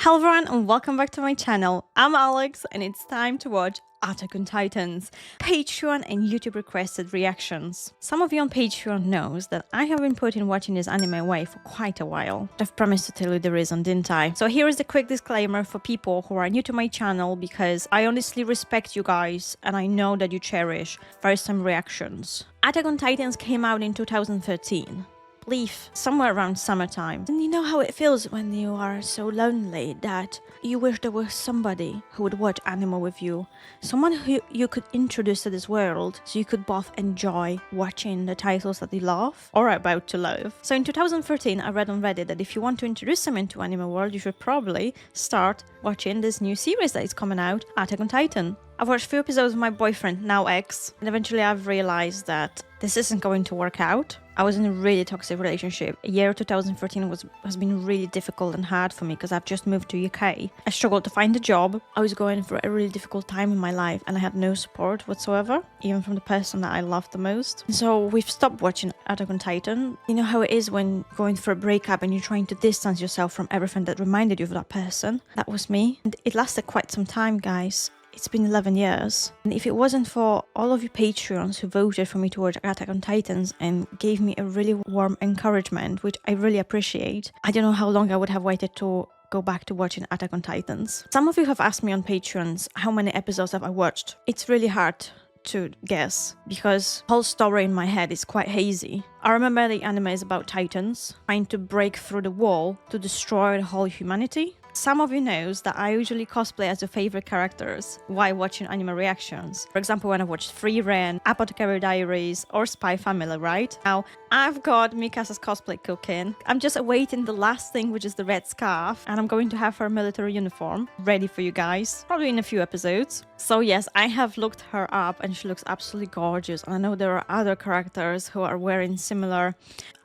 Hello everyone and welcome back to my channel. I'm Alex and it's time to watch Attack on Titans, Patreon and YouTube requested reactions. Some of you on Patreon knows that I have been putting watching this anime away for quite a while. I've promised to tell you the reason, didn't I? So here is the quick disclaimer for people who are new to my channel because I honestly respect you guys and I know that you cherish first time reactions. Attack on Titans came out in 2013. Believe somewhere around summertime. And you know how it feels when you are so lonely that you wish there was somebody who would watch anime with you, someone who you could introduce to this world so you could both enjoy watching the titles that you love or are about to love. So in 2013 I read on Reddit that if you want to introduce someone to anime world, you should probably start watching this new series that is coming out, Attack on Titan. I've watched a few episodes with my boyfriend, now ex, and eventually I've realized that this isn't going to work out. I was in a really toxic relationship. Year 2013 has been really difficult and hard for me because I've just moved to UK. I struggled to find a job. I was going through a really difficult time in my life and I had no support whatsoever, even from the person that I loved the most. So we've stopped watching Attack on Titan. You know how it is when going through a breakup and you're trying to distance yourself from everything that reminded you of that person. That was me. And it lasted quite some time, guys. It's been 11 years. And if it wasn't for all of you Patreons who voted for me to watch Attack on Titans and gave me a really warm encouragement, which I really appreciate, I don't know how long I would have waited to go back to watching Attack on Titans. Some of you have asked me on Patreons how many episodes have I watched. It's really hard to guess because the whole story in my head is quite hazy. I remember the anime is about Titans trying to break through the wall to destroy the whole humanity. Some of you knows that I usually cosplay as your favorite characters while watching anime reactions. For example, when I watched Free Ren, Apothecary Diaries, or Spy Family, right? Now, I've got Mikasa's cosplay cooking. I'm just awaiting the last thing, which is the red scarf, and I'm going to have her military uniform ready for you guys, probably in a few episodes. So yes, I have looked her up and she looks absolutely gorgeous. And I know there are other characters who are wearing similar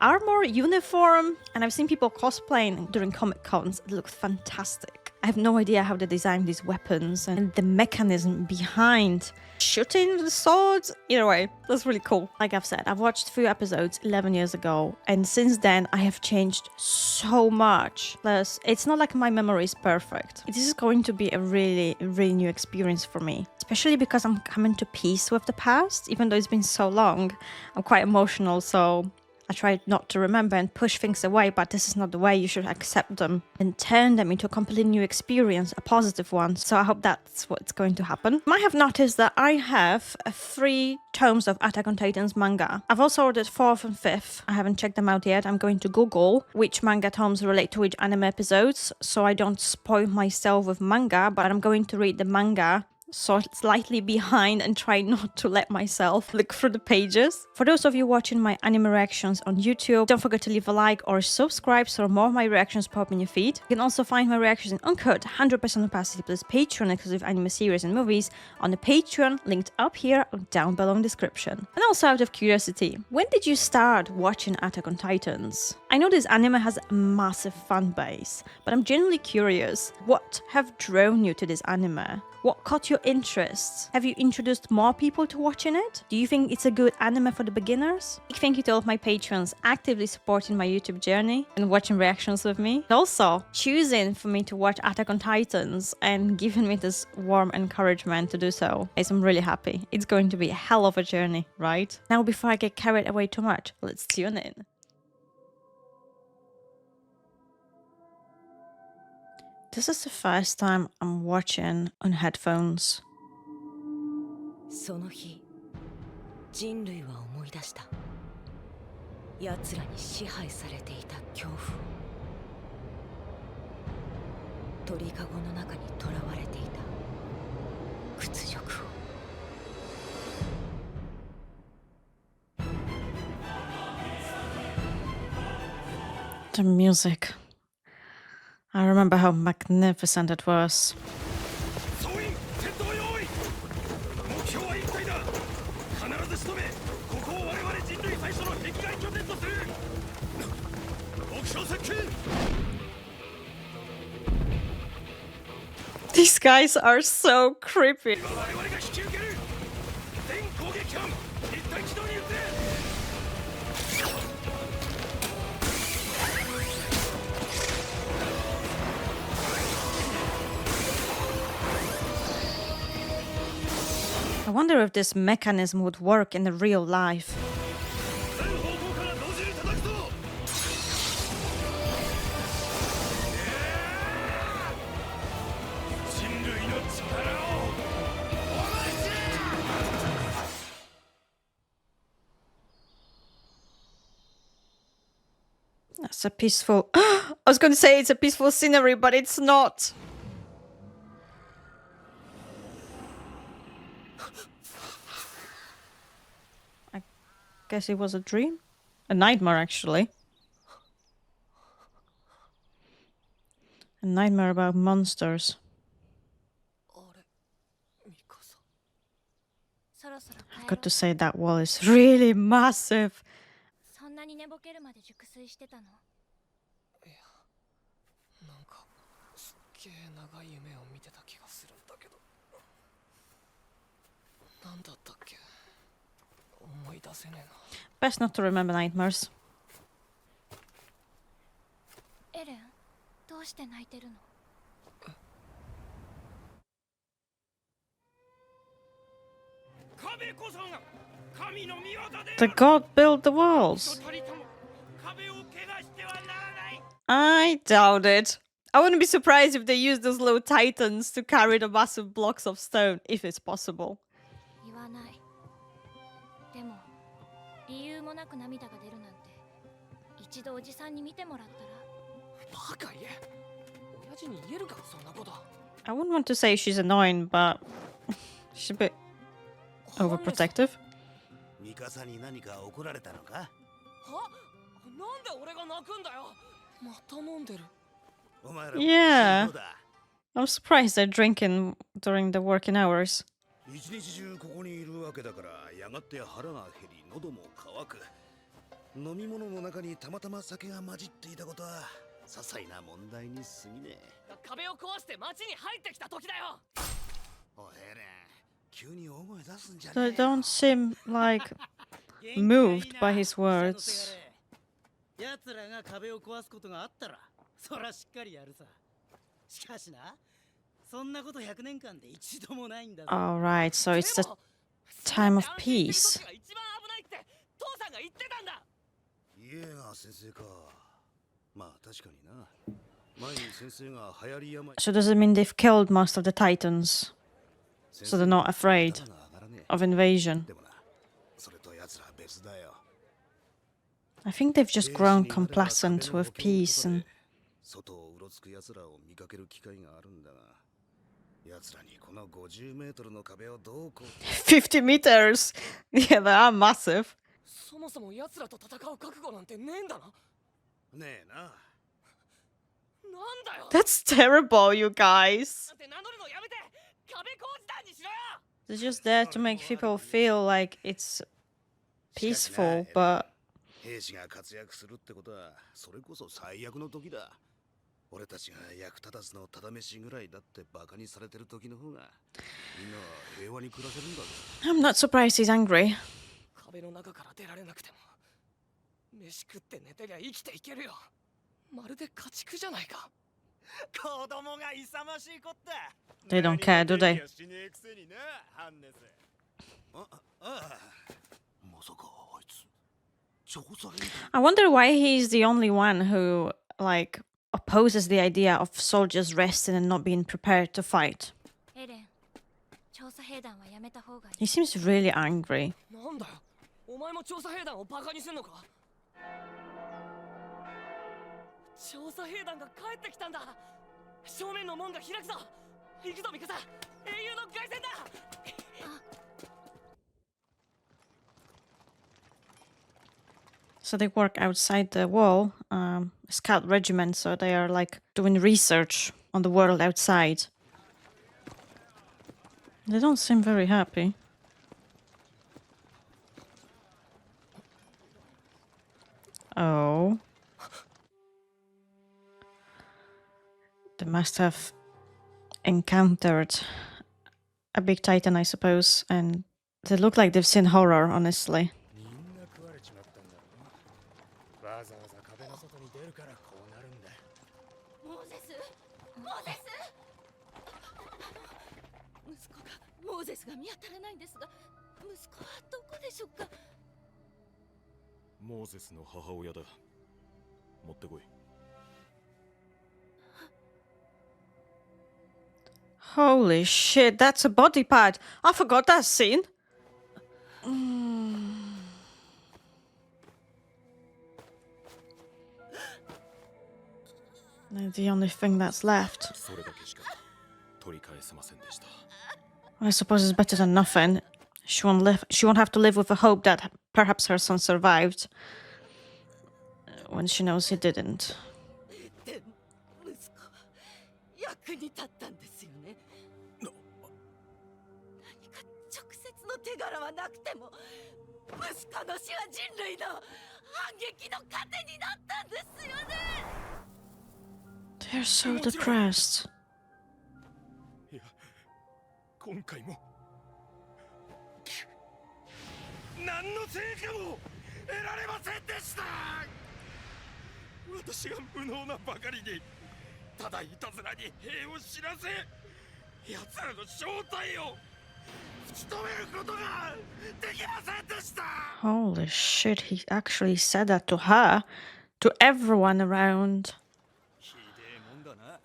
armor, uniform, and I've seen people cosplaying during Comic Cons. It looked fantastic. I have no idea how they designed these weapons and the mechanism behind shooting the swords. Either way, that's really cool. Like I've said, I've watched a few episodes 11 years ago, and since then I have changed so much. Plus, it's not like my memory is perfect. This is going to be a really new experience for me, especially because I'm coming to peace with the past. Even though it's been so long, I'm quite emotional, so I try not to remember and push things away, but this is not the way. You should accept them and turn them into a completely new experience, a positive one. So I hope that's what's going to happen. You might have noticed that I have 3 tomes of Attack on Titans manga. I've also ordered 4th and 5th. I haven't checked them out yet. I'm going to Google which manga tomes relate to which anime episodes so I don't spoil myself with manga, but I'm going to read the manga so slightly behind and try not to let myself look through the pages. For those of you watching my anime reactions on YouTube, don't forget to leave a like or subscribe so more of my reactions pop in your feed. You can also find my reactions in uncut 100% opacity plus Patreon exclusive anime series and movies on the Patreon linked up here or down below in the description. And also out of curiosity, when did you start watching Attack on Titans? I know this anime has a massive fan base, but I'm genuinely curious, what have drawn you to this anime? What caught your interest? Have you introduced more people to watching it? Do you think it's a good anime for the beginners? Big thank you to all of my patrons actively supporting my YouTube journey and watching reactions with me. And also choosing for me to watch Attack on Titans and giving me this warm encouragement to do so. I'm really happy. It's going to be a hell of a journey, right? Now before I get carried away too much, let's tune in. This is the first time I'm watching on headphones. その日、人類は思い出した。奴らに支配されていた恐怖を。鳥かごの中に囚われていた屈辱を。The music. I remember how magnificent it was. These guys are so creepy. I wonder if this mechanism would work in the real life. That's a peaceful... I was going to say it's a peaceful scenery, but it's not. I guess it was a dream? A nightmare, actually. A nightmare about monsters. I've got to say that wall is really massive. そんなに寝ぼけるまで熟睡してたの？なんかすっげえ長い夢を見てた気がするんだけど、なんだったっけ？思い出せねえな。 Best not to remember nightmares. エレン、どうして泣いてるの？ The god built the walls. I doubt it. I wouldn't be surprised if they use those little titans to carry the massive blocks of stone, if it's possible. 言わない。でも理由もなく涙が出るなんて、一度おじさんに見てもらったら。バカ言え。親父に言えるかそんなこと。 I wouldn't want to say she's annoying, but she's a bit overprotective. ミカサに何か怒られたのか？は？なんで俺が泣くんだよ。また飲んでる。お前ら Yeah. どうだ？ I'm surprised they're drinking during the working hours. 一日中ここにいるわけだから、やがて腹が減り喉も渇く。飲み物の中にたまたま酒が混じっていたことは些細な問題に過ぎねえ。壁を壊して街に入ってきた時だよ。おヘレン、急に大声出すんじゃね They えよ。 don't seem like moved by his words. 奴らが壁を壊すことがあったら、そらしっかりやるさ。しかしな、そんなこと100年間で一度もないんだぞ。 Alright, so it's the time of peace. 一番危ないって父さんが言ってたんだ。イエーガー先生か。まあ確かにな。前に先生が流行り病。 So does it mean they've killed most of the titans? So they're not afraid of invasion? でもな、それと奴ら別だよ。 I think they've just grown complacent with peace and... 外をうろつく奴らを見かける機会があるんだが、奴らにこの50メートルの壁をどうこう。50 meters! Yeah, they are massive. そもそも奴らと戦う覚悟なんてねえんだな。ねえな。なんだよ。 That's terrible, you guys. なんて名乗るのやめて。壁工事団にしろよ。 They're just there to make people feel like it's peaceful, but... 兵士が活躍するってことはそれこそ最悪の時だ。俺たちが役立たずのただ飯ぐらいだってバカにされてる時の方がみんな平和に暮らせるんだぞ。 I'm not surprised he's angry. 壁の中から出られなくても飯食って寝てりゃ生きていけるよ。まるで家畜じゃないか。子供が勇ましいこった。 They don't care, do they? まさかあいつ調査兵団。 I wonder why he's the only one who, like, opposes the idea of soldiers resting and not being prepared to fight. エレン、調査兵団はやめた方がい He seems really angry. なんだよ。お前も調査兵団をバカにすんのか。調査兵団が帰ってきたんだ。正面の門が開くぞ。行くぞミカサ。英雄の凱旋だ。 So they work outside the wall, scout regiment, so they are like doing research on the world outside. They don't seem very happy. Oh. They must have encountered a big titan, I suppose, and they look like they've seen horror, honestly. みんな食われちまったんだろ。わざわざ壁の外に出るからこうなるんだ。モーゼス、モーゼス。息子がモモーゼスが見当たらないんですが、息子はどこでしょうか。モーゼスの母親だ。持ってこい。Holy shit, that's a body part. I forgot that scene. They're the only thing that's left. それだけしか取り返せませんでした。 I suppose it's better than nothing. She won't live. She won't have to live with the hope that perhaps her son survived when she knows he didn't. で息子は役に立ったんですよね。何か直接の手柄はなくても、息子の死は人類の反撃の糧になったんですよね。 They're so depressed. いや、今回も何の成果も得られませんでした。私が無能なばかりに、ただいたずらに兵を知らせ、奴らの正体を突き止めることができませんでした。 Holy shit! He actually said that to her, to everyone around. ひでえもんだな。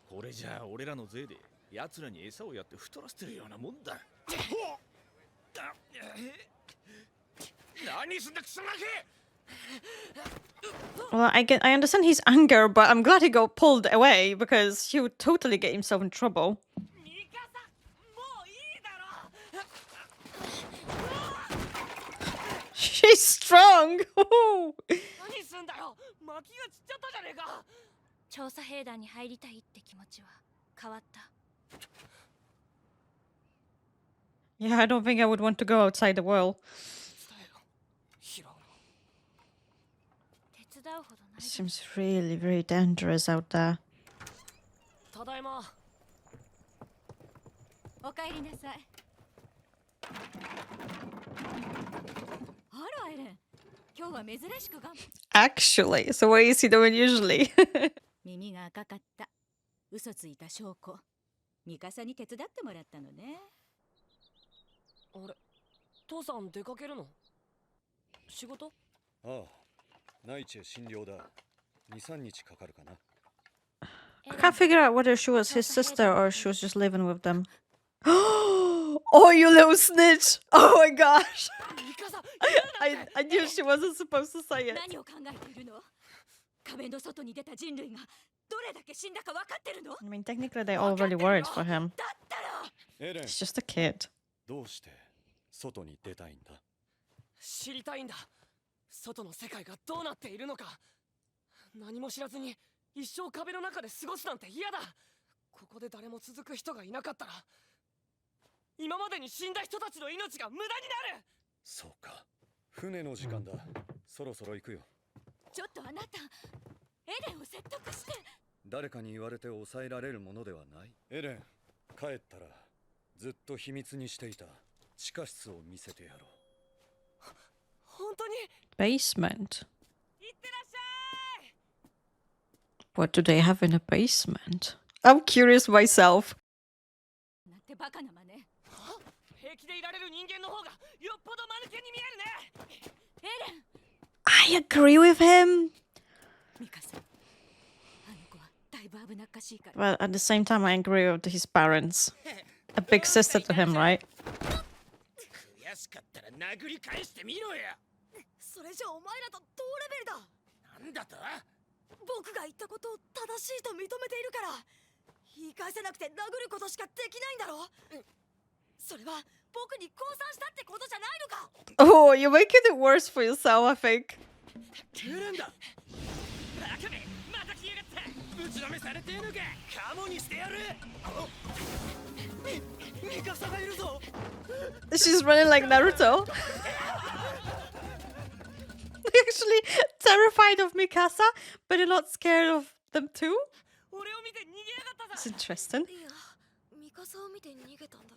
これじゃあ俺らの税で奴らに餌をやって太らせてるようなもんだ。何すんだクソガキ。 Well, I understand his anger, but I'm glad he got pulled away because he would totally get himself in trouble. ミカサ、もういいだろ。 She's strong. 何すんだよ。巻きが散っちゃったじゃねえか。調査兵団に入りたいって気持ちは変わった。 Yeah, I don't think I would want to go outside the world. 手伝うほどない。 Seems really, very dangerous out there. ただいま。おかえりなさい。あらエレン、今日は珍しくActually, so what is he doing usually? 耳が赤かった。嘘ついた証拠。ミカサに手伝ってもらったのね。あれ、父さん出かけるの？仕事？ああ、内地へ診療だ。2、3日かかるかな。 I can't figure out whether she was his sister or she was just living with them. Oh, you little snitch! Oh my gosh! ミカサ、 I knew she wasn't supposed to say it. 何を考えているの？壁の外に出た人類がどれだけ死んだか分かってるの？ I mean, technically, they all really worried for him. だったら。エレン、 He's just a kid. どうして外に出たいんだ？知りたいんだ。外の世界がどうなっているのか。何も知らずに一生壁の中で過ごすなんて嫌だ。ここで誰も続く人がいなかったら、今までに死んだ人たちの命が無駄になる。そうか。船の時間だ。そろそろ行くよ。ちょっとあなた、エレンを説得して。誰かに言われて抑えられるものではない。エレン、帰ったらずっと秘密にしていた地下室を見せてやろう。本当に？ Basement. いってらっしゃい。 What do they have in a basement? I'm curious myself. なんてバカな真似。平気でいられる人間の方がよっぽど間抜けに見えるね。エレン、 I agree with him, ミカさん、あの子はだいぶ危なっかしいから。 but at the same time, I agree with his parents. A big sister to him, right? 悔しかったら殴り返してみろや。それじゃお前らと同レベルだ。なんだと？僕が言ったことを正しいと認めているから、言い返せなくて殴ることしかできないんだろ。それは僕に降参したってことじゃないのか。 Oh, you're making it worse for yourself, I think. エレンだ。バカめ、また来やがった。ぶちのめされてえのか。カモにしてやる。ミカサがいるぞ。 She's running like Naruto. They're actually terrified of Mikasa, but they're not scared of them too. 俺を見て逃げやがった It's ぞ。 interesting. いや、ミカサを見て逃げたんだ。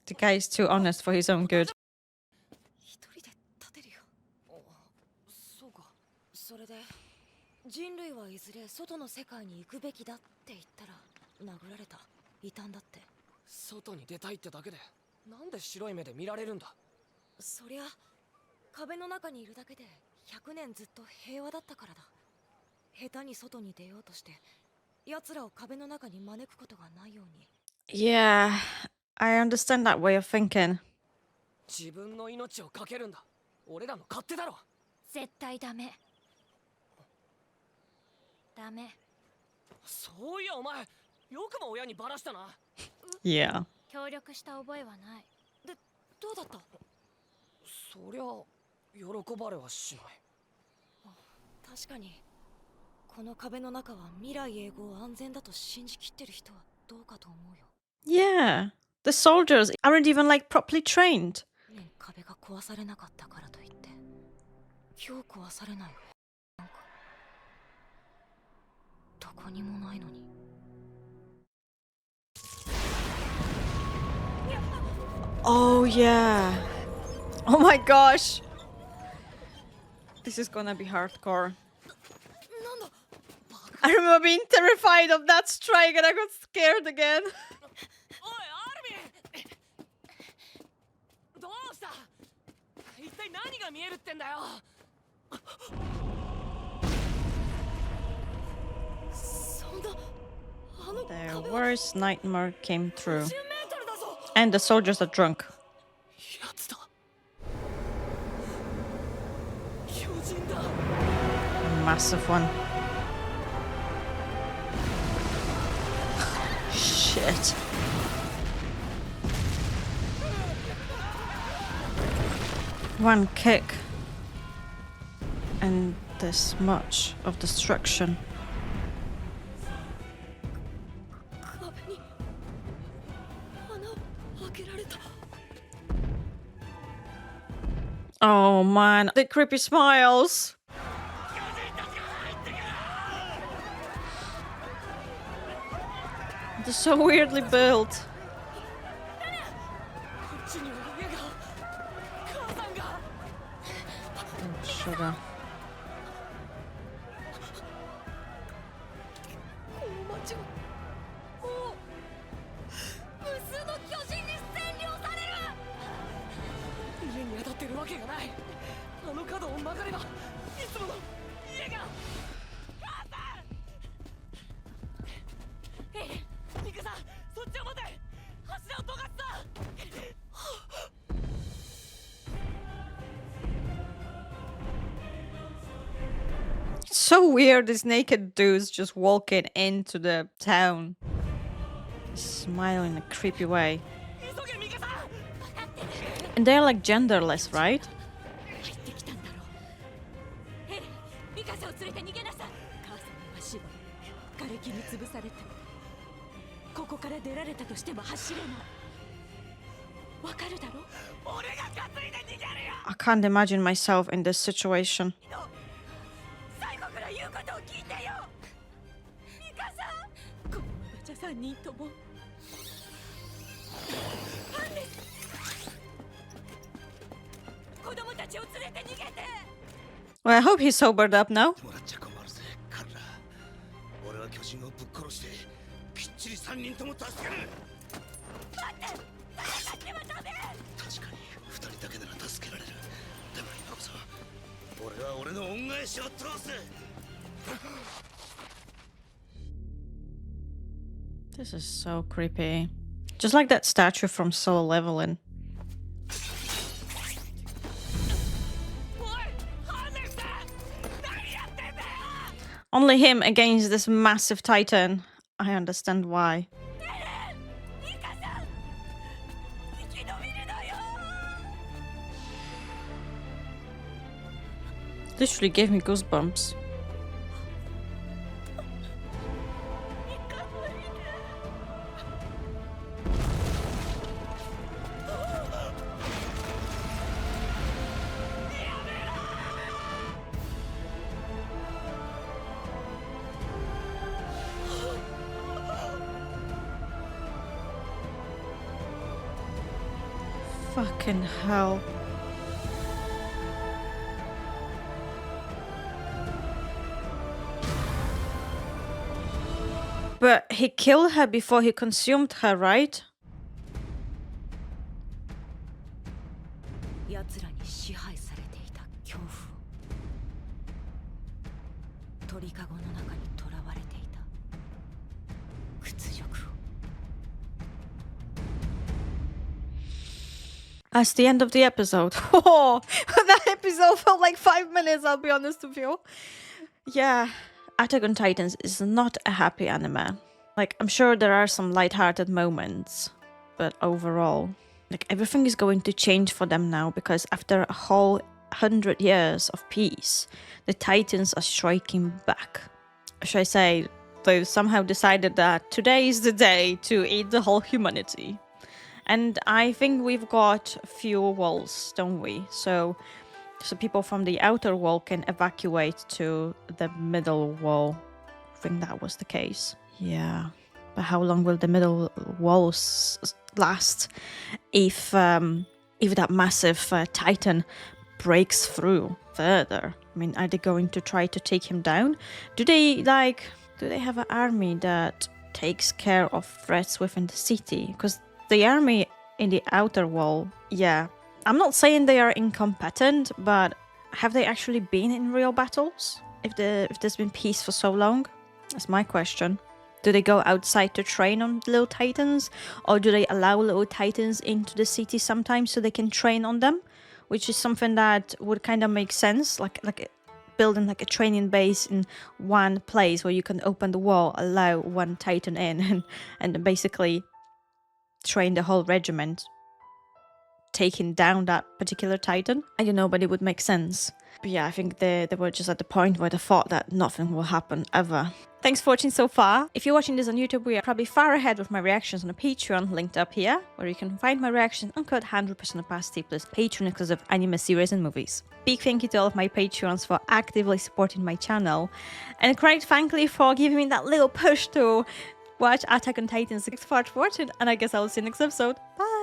The guy is too honest for his own good. 一人で立てるよ。そうか。それで人類はいずれ外の世界に行くべきだって言ったら殴られた。いたんだって。外に出たいってだけでなんで白い目で見られるんだ。そりゃ壁の中にいるだけで100年ずっと平和だったからだ。下手に外に出ようとして奴らを壁の中に招くことがないように。 Yeah, I understand that way of thinking. 自分の命をかけるんだ。俺らの勝手だろ。絶対ダメ。ダメ。そういやお前、よくも親にバラしたな。Yeah. 協力した覚えはない。で、どうだった？そりゃ喜ばれはしない。確かにこの壁の中は未来永劫安全だと信じきってる人はどうかと思うよ。Yeah. The soldiers aren't even like properly trained. ね、壁が壊されなかったからといって今日壊されない。なんかどこにもないのに。Oh, yeah. Oh my gosh. This is gonna be hardcore. なんだ。 I remember being terrified of that strike and I got scared again. おいアルミン、どうした？一体何が見えるってんだよ。そんなあの The 壁は worst nightmare came through. 10メートルだぞ。 And the soldiers are drunk. やつだ。巨人だ。A massive one. Shit. One kick. And this much of destruction. 壁に穴を開けられた。 Oh man, the creepy smiles. They're so weirdly built. こっちには家が、母さんが。 Oh, sugar. この町はもう無数の巨人に占領される。家に当たってるわけがない。あの角を曲がればいつもの家が。母さん。ミカさん、そっちを待て。柱を尖った。 It's so weird, these naked dudes just walking into the town. Smile in a creepy way. 急げミカさん。 And they're like genderless, right? 入ってきたんだろう。ヘレン、ミカサを連れて逃げなさい。母さんの足は瓦礫に潰されて、ここから出られたとしても走れない。わかるだろ？ 俺が担いで逃げるよ。 I can't imagine myself in this situation. 最後から言うことを聞いてよ。ミカさん。このままじゃ3人とも。子供たちを連れて逃げて。 Well, I hope he's sobered up now. もらっちゃ困るぜカルラ。俺は巨人をぶっ殺してきっちり3人とも助ける。待って、戦ってはダメ。確かに2人だけなら助けられる。でも今こそ俺は俺の恩返しを通す。 This is so creepy. Just like that statue from Solo Leveling. おい、ハーネスさん、何やってんだよ。 Only him against this massive titan. I understand why. ミカさん、生き延びるのよ。 Literally gave me goosebumps. Fucking hell. But he killed her before he consumed her, right? 奴らに支配されていた恐怖を鳥かごの中に囚われていた屈辱を That's the end of the episode. Oh, that episode felt like 5 minutes, I'll be honest with you. Yeah, Attack on Titans is not a happy anime. Like, I'm sure there are some light-hearted moments, but overall, like, everything is going to change for them now because after a whole 100 years of peace, the Titans are striking back. Should I say, they've somehow decided that today is the day to eat the whole humanity. And I think we've got fewer walls, don't we? So people from the outer wall can evacuate to the middle wall. I think that was the case. Yeah. But how long will the middle walls last if that massive Titan breaks through further? I mean, are they going to try to take him down? Do they have an army that takes care of threats within the city? Because the army in the outer wall, yeah. I'm not saying they are incompetent, but have they actually been in real battles? If there's been peace for so long? That's my question. Do they go outside to train on little titans? Or do they allow little titans into the city sometimes so they can train on them? Which is something that would kind of make sense, like building like a training base in one place where you can open the wall, allow one titan in, and basically train the whole regiment, taking down that particular titan. I don't know, but it would make sense. But yeah, I think they were just at the point where they thought that nothing will happen ever. Thanks for watching so far. If you're watching this on YouTube, we are probably far ahead with my reactions on a Patreon, linked up here, where you can find my reactions and code 100% opacity plus Patreon exclusive anime series and movies. Big thank you to all of my Patreons for actively supporting my channel, and quite frankly for giving me that little push to watch Attack on Titan 6 part 14, and I guess I will see you next episode. Bye!